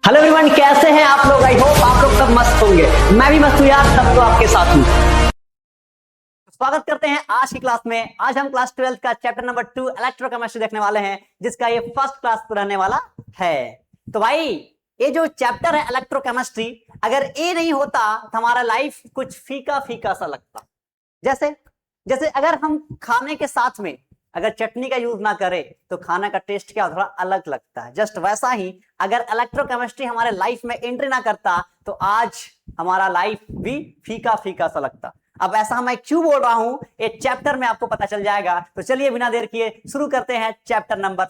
Hello everyone, कैसे हैं आप लोग। आई होप आप लोग सब मस्त होंगे। मैं भी मस्त हूँ यार, सब तो आपके साथ हूँ। स्वागत करते हैं आज की क्लास में। आज हम क्लास 12 का चैप्टर नंबर 2 इलेक्ट्रोकेमिस्ट्री देखने वाले हैं, जिसका ये फर्स्ट क्लास रहने वाला है। तो भाई, ये जो चैप्टर है इलेक्ट्रोकेमिस्ट्री, अगर ये नहीं होता तो हमारा लाइफ कुछ फीका फीका सा लगता। जैसे जैसे अगर हम खाने के साथ में अगर चटनी का यूज ना करें तो खाना का टेस्ट क्या थोड़ा अलग लगता है। जस्ट वैसा ही अगर इलेक्ट्रोकेमिस्ट्री हमारे लाइफ में एंट्री ना करता तो आज हमारा लाइफ भी फीका फीका सा लगता। अब ऐसा मैं क्यों बोल रहा हूं, ये चैप्टर में आपको पता चल जाएगा। तो चलिए बिना देर किए शुरू करते हैं चैप्टर नंबर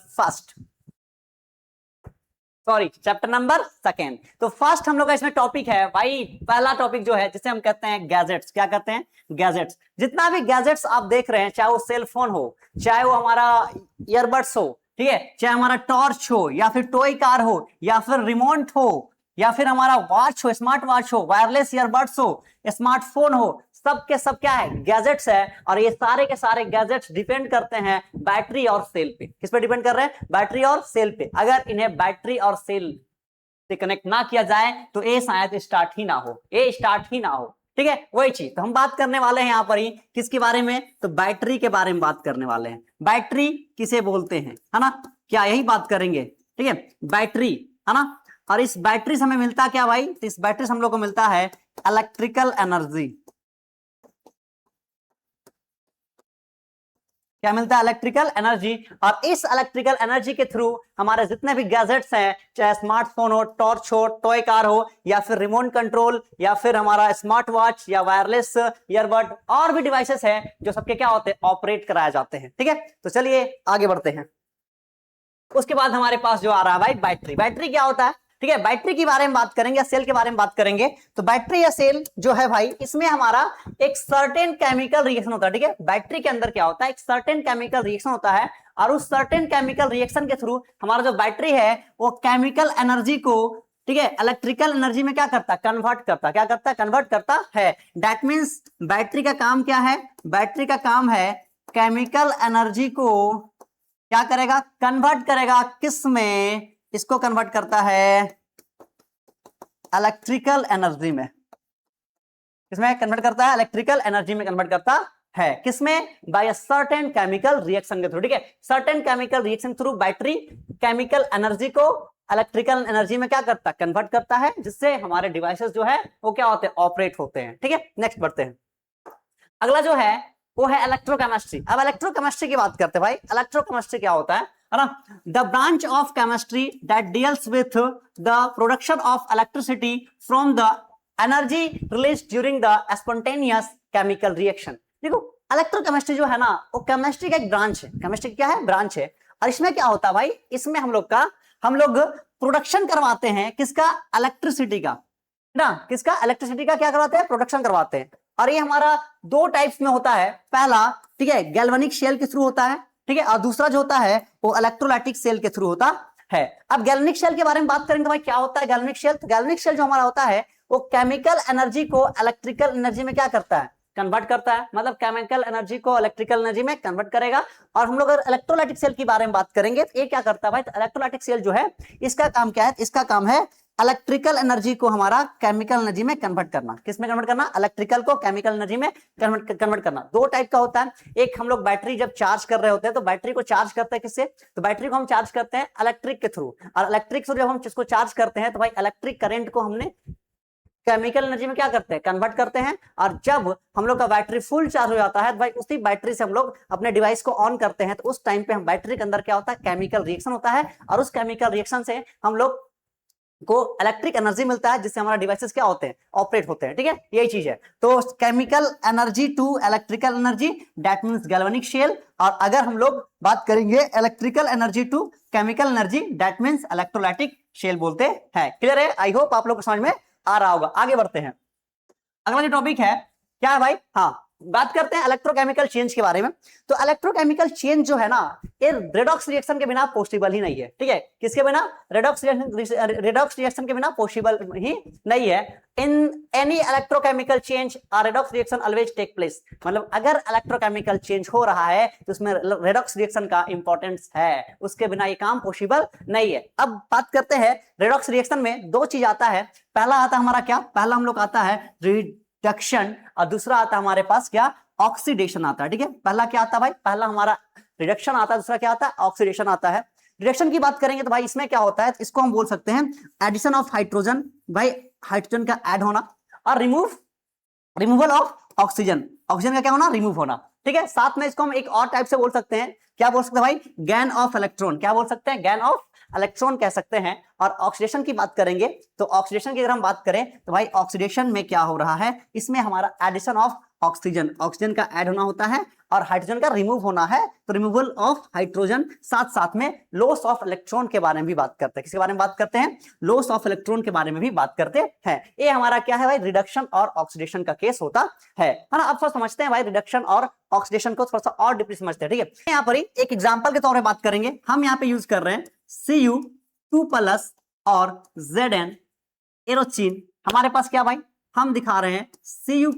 चैप्टर नंबर 2। तो फर्स्ट हम लोग का इसमें टॉपिक है भाई, पहला टॉपिक जो है जिसे हम कहते हैं गैजेट्स। क्या कहते हैं? गैजेट्स। जितना भी गैजेट्स आप देख रहे हैं, चाहे वो सेल फोन हो, चाहे वो हमारा ईयरबड्स हो, ठीक है, चाहे हमारा टॉर्च हो, या फिर टॉय कार हो, या फिर रिमोट हो, या फिर हमारा वॉच हो, स्मार्ट वॉच हो, वायरलेस ईयरबड्स हो, स्मार्टफोन हो, सब के सब क्या है? गैजेट्स है। और ये सारे के सारे गैजेट्स डिपेंड करते हैं बैटरी और सेल पे। किस पे डिपेंड कर रहे हैं? बैटरी और सेल पे। अगर इन्हें बैटरी और सेल से कनेक्ट ना किया जाए तो ये शायद स्टार्ट ही ना हो, ये स्टार्ट ही ना हो। ठीक है, वही चीज तो हम बात करने वाले हैं यहाँ पर ही। किसके बारे में? तो बैटरी के बारे में बात करने वाले हैं। बैटरी किसे बोलते हैं, है ना? क्या यही बात करेंगे? ठीक है, बैटरी, है ना? और इस बैटरी से हमें मिलता क्या भाई? तो इस बैटरी से हम लोग को मिलता है इलेक्ट्रिकल एनर्जी। क्या मिलता है? Electrical energy. और इस इलेक्ट्रिकल एनर्जी के थ्रू हमारे जितने भी गैजेट्स हैं, चाहे स्मार्टफोन हो, टॉर्च हो, टॉय कार हो, या फिर रिमोट कंट्रोल, या फिर हमारा स्मार्ट वॉच, या वायरलेस ईयरबड, और भी डिवाइसेस हैं जो सबके क्या होते हैं? ऑपरेट कराए जाते हैं। ठीक है, तो चलिए आगे बढ़ते हैं। उसके बाद हमारे पास जो आ रहा है भाई बैटरी। बैटरी क्या होता है? ठीक है, बैटरी के बारे में बात करेंगे या सेल के बारे में बात करेंगे। तो बैटरी या सेल जो है भाई, इसमें हमारा एक सर्टेन केमिकल रिएक्शन होता है। ठीक है, बैटरी के अंदर क्या होता है? एक सर्टेन केमिकल रिएक्शन होता है, और उस सर्टेन केमिकल रिएक्शन के थ्रू हमारा जो बैटरी है वो केमिकल एनर्जी को, ठीक है, इलेक्ट्रिकल एनर्जी में क्या करता है? कन्वर्ट करता है। क्या करता है? कन्वर्ट करता है। दैट मींस बैटरी का काम क्या है? बैटरी का काम है केमिकल एनर्जी को क्या करेगा? कन्वर्ट करेगा। किस में? इसको कन्वर्ट करता है इलेक्ट्रिकल एनर्जी में। किसमें कन्वर्ट करता है? इलेक्ट्रिकल एनर्जी में कन्वर्ट करता है। किसमें? By a certain chemical reaction के थ्रू। ठीक है, certain chemical reaction through battery chemical energy को इलेक्ट्रिकल एनर्जी में क्या करता है? कन्वर्ट करता है, जिससे हमारे डिवाइसेस जो है वो क्या होते हैं? ऑपरेट होते हैं। ठीक है, नेक्स्ट बढ़ते हैं। अगला जो है वो है इलेक्ट्रोकेमिस्ट्री। अब इलेक्ट्रोकेमिस्ट्री की बात करते हैं भाई। इलेक्ट्रोकेमिस्ट्री क्या होता है ना? The branch of chemistry that deals with the production of electricity from the energy release during the spontaneous chemical reaction. देखो, इलेक्ट्रोकेमिस्ट्री जो है ना, वो केमिस्ट्री का एक ब्रांच है। केमिस्ट्री क्या है? ब्रांच है। और इसमें क्या होता है भाई? इसमें हम लोग प्रोडक्शन करवाते हैं। किसका? इलेक्ट्रिसिटी का ना। किसका? इलेक्ट्रिसिटी का क्या करवाते हैं? प्रोडक्शन करवाते हैं। और ये हमारा दो टाइप्स में होता है। पहला, ठीक है, गैल्वेनिक शेल के थ्रू होता है। ठीक है, और दूसरा जो होता है वो इलेक्ट्रोलाइटिक सेल के थ्रू होता है। अब गैल्वेनिक शेल के बारे में बात करेंगे तो भाई क्या होता है गैल्वेनिक शेल? तो गैल्वेनिक शेल जो हमारा होता है वो केमिकल एनर्जी को इलेक्ट्रिकल एनर्जी में क्या करता है? कन्वर्ट करता है। मतलब केमिकल एनर्जी को इलेक्ट्रिकल एनर्जी में कन्वर्ट करेगा। और हम लोग अगर इलेक्ट्रोलाइटिक सेल के बारे में बात करेंगे तो ये क्या करता है भाई? तो इलेक्ट्रोलाइटिक सेल जो है, इसका काम क्या है? इसका काम है इलेक्ट्रिकल एनर्जी को हमारा केमिकल एनर्जी में कन्वर्ट करना। किस में कन्वर्ट करना? इलेक्ट्रिकल को केमिकल एनर्जी में कन्वर्ट करना। दो टाइप का होता है। एक, हम लोग बैटरी जब चार्ज कर रहे होते हैं तो बैटरी को चार्ज करते हैं किससे? तो बैटरी को हम चार्ज करते हैं इलेक्ट्रिक के थ्रू। और इलेक्ट्रिक से जब हम इसको चार्ज करते हैं तो भाई इलेक्ट्रिक करंट को हमने केमिकल एनर्जी में क्या करते हैं? कन्वर्ट करते हैं। और जब हम लोग का बैटरी फुल चार्ज हो जाता है तो भाई उसी बैटरी से हम लोग अपने डिवाइस को ऑन करते हैं। तो उस टाइम पे हम बैटरी के अंदर क्या होता है? केमिकल रिएक्शन होता है। और उस केमिकल रिएक्शन से हम लोग को इलेक्ट्रिक एनर्जी मिलता है, जिससे हमारा डिवाइसेस क्या होते हैं? ऑपरेट होते हैं। ठीक है, यही चीज है। तो chemical energy to electrical energy, that means galvanic cell. और अगर हम लोग बात करेंगे electrical energy to chemical energy, that means electrolytic cell बोलते हैं। क्लियर है? आई होप आप लोग को समझ में आ रहा होगा। आगे बढ़ते हैं। अगला जो टॉपिक है क्या है भाई? हाँ, बात करते हैं इलेक्ट्रोकेमिकल चेंज के बारे में। तो इलेक्ट्रोकेमिकल चेंज जो है ना, ये रेडॉक्स रिएक्शन के बिना पॉसिबल ही नहीं है, ठीक है। किसके बिना? रेडॉक्स रिएक्शन के बिना पॉसिबल ही नहीं है। In any electrochemical change redox reaction always take place, मतलब अगर इलेक्ट्रोकेमिकल चेंज हो रहा है तो उसमें रेडॉक्स रिएक्शन का इंपॉर्टेंस है, उसके बिना ये काम पॉसिबल नहीं है। अब बात करते हैं रेडॉक्स रिएक्शन में दो चीज आता है। पहला आता है हमारा क्या, पहला हम लोग आता है रिडक्शन, और दूसरा आता है हमारे पास क्या, ऑक्सीडेशन आता है, ठीक है। पहला क्या आता है भाई, पहला हमारा रिडक्शन आता है, दूसरा क्या आता है, ऑक्सीडेशन आता है। रिडक्शन की बात करेंगे तो भाई इसमें क्या होता है, इसको हम बोल सकते हैं एडिशन ऑफ हाइड्रोजन, भाई हाइड्रोजन का ऐड होना, और रिमूवल ऑफ ऑक्सीजन, ऑक्सीजन का क्या होना, रिमूव होना, ठीक है। साथ में इसको हम एक और टाइप से बोल सकते हैं, क्या बोल सकते हैं भाई, गैन ऑफ इलेक्ट्रॉन, क्या बोल सकते हैं, गैन ऑफ इलेक्ट्रॉन कह सकते हैं। और ऑक्सीडेशन की बात करेंगे तो ऑक्सीडेशन की अगर हम बात करें तो भाई ऑक्सीडेशन में क्या हो रहा है, इसमें हमारा एडिशन ऑफ ऑक्सीजन, ऑक्सीजन का ऐड होना होता है और हाइड्रोजन का रिमूव होना है, तो रिमूवल ऑफ हाइड्रोजन, साथ साथ में लॉस ऑफ इलेक्ट्रॉन के बारे में भी बात करते हैं। किसके बारे में बात करते हैं, लॉस ऑफ इलेक्ट्रॉन के बारे में भी बात करते हैं। ये हमारा क्या है भाई, रिडक्शन और ऑक्सीडेशन का केस होता है ना। अब थोड़ा समझते हैं भाई रिडक्शन और ऑक्सीडेशन को, थोड़ा सा और डीपली समझते हैं, ठीक है। यहाँ पर एक एग्जांपल के तौर पर बात करेंगे, हम यहाँ पे यूज कर रहे हैं Cu2+ और Zn एरोचिन। हमारे पास क्या भाई, हम दिखा रहे हैं Cu+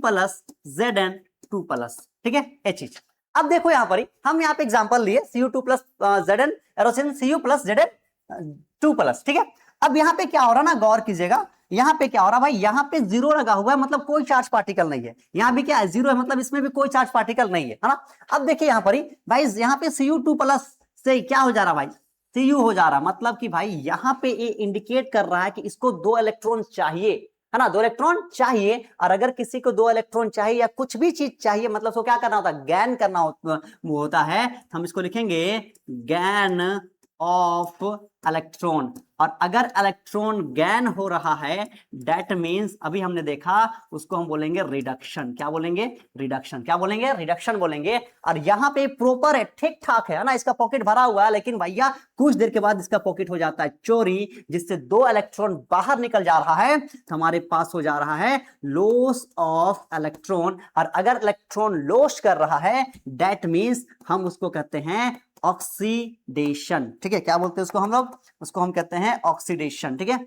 Zn2+, ठीक है, ये चीज। अब देखो यहाँ पर हम यहाँ पे एग्जांपल लिए Cu2+ Zn एरोचिन, Cu+ Zn2+, ठीक है। अब यहाँ पे क्या हो रहा ना, गौर कीजिएगा, यहाँ पे क्या हो रहा भाई, यहाँ पे जीरो लगा हुआ है, मतलब कोई चार्ज पार्टिकल नहीं है। यहाँ भी क्या है, जीरो है, मतलब इसमें भी कोई चार्ज पार्टिकल नहीं है ना। अब देखिए यहाँ पर भाई, यहाँ पे Cu2+ से क्या हो जा रहा भाई, Cu हो जा रहा, मतलब कि भाई यहाँ पे ये इंडिकेट कर रहा है कि इसको 2 इलेक्ट्रॉन चाहिए, है ना, 2 इलेक्ट्रॉन चाहिए। और अगर किसी को 2 इलेक्ट्रॉन चाहिए या कुछ भी चीज चाहिए, मतलब उसको क्या करना होता है, गैन करना होता है। हम इसको लिखेंगे गैन ऑफ इलेक्ट्रॉन। और अगर इलेक्ट्रॉन गैन हो रहा है, दैट मींस अभी हमने देखा, उसको हम बोलेंगे रिडक्शन। क्या बोलेंगे, रिडक्शन। क्या बोलेंगे, रिडक्शन बोलेंगे। और यहाँ पे प्रॉपर है, ठीक ठाक है ना, इसका पॉकेट भरा हुआ है, लेकिन भैया कुछ देर के बाद इसका पॉकेट हो जाता है चोरी, जिससे 2 इलेक्ट्रॉन बाहर निकल जा रहा है, तो हमारे पास हो जा रहा है लॉस ऑफ इलेक्ट्रॉन। और अगर इलेक्ट्रॉन लॉस कर रहा है, दैट मींस हम उसको कहते हैं ऑक्सीडेशन, ठीक है। क्या बोलते हैं उसको हम लोग, उसको हम कहते हैं ऑक्सीडेशन, ठीक है,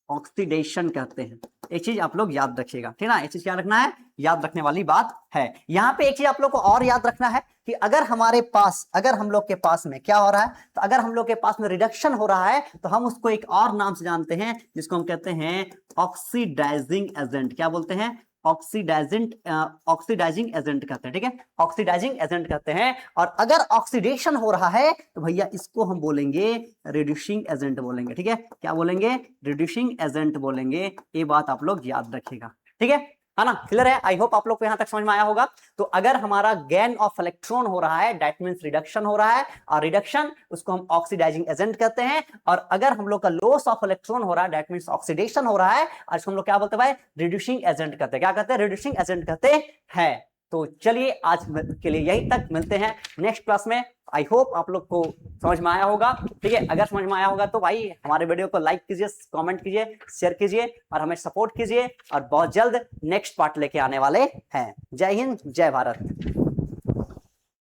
ऑक्सीडेशन कहते हैं। एक चीज आप लोग याद रखिएगा, ठीक ना, एक चीज क्या रखना है, याद रखने वाली बात है। यहाँ पे एक चीज आप लोग को और याद रखना है कि अगर हमारे पास, अगर हम लोग के पास में क्या हो रहा है, तो अगर हम लोग के पास में रिडक्शन हो रहा है, तो हम उसको एक और नाम से जानते हैं, जिसको हम कहते हैं ऑक्सीडाइजिंग एजेंट। क्या बोलते हैं, ऑक्सीडाइजिंग एजेंट कहते हैं, ठीक है, ऑक्सीडाइजिंग एजेंट कहते हैं। और अगर ऑक्सीडेशन हो रहा है तो भैया इसको हम बोलेंगे रिड्यूसिंग एजेंट बोलेंगे, ठीक है। क्या बोलेंगे, रिड्यूसिंग एजेंट बोलेंगे। ये बात आप लोग याद रखिएगा, ठीक है ना, क्लियर है। आई होप आप लोग को यहां तक समझ में आया होगा। तो अगर हमारा गेन ऑफ इलेक्ट्रॉन हो रहा है, दैट मींस रिडक्शन हो रहा है, और रिडक्शन उसको हम ऑक्सीडाइजिंग एजेंट कहते हैं। और अगर हम लोग का लॉस ऑफ इलेक्ट्रॉन हो रहा है, दैट मींस ऑक्सीडेशन हो रहा है, और इसको हम लोग क्या बोलते हैं भाई, रिड्यूसिंग एजेंट कहते हैं। क्या कहते हैं, रिड्यूसिंग एजेंट कहते हैं। तो चलिए आज के लिए यहीं तक, मिलते हैं नेक्स्ट क्लास में। आई होप आप लोग को समझ में आया होगा, ठीक है। अगर समझ में आया होगा तो भाई हमारे वीडियो को लाइक कीजिए, कमेंट कीजिए, शेयर कीजिए, और हमें सपोर्ट कीजिए। और बहुत जल्द नेक्स्ट पार्ट लेके आने वाले हैं। जय हिंद, जय भारत।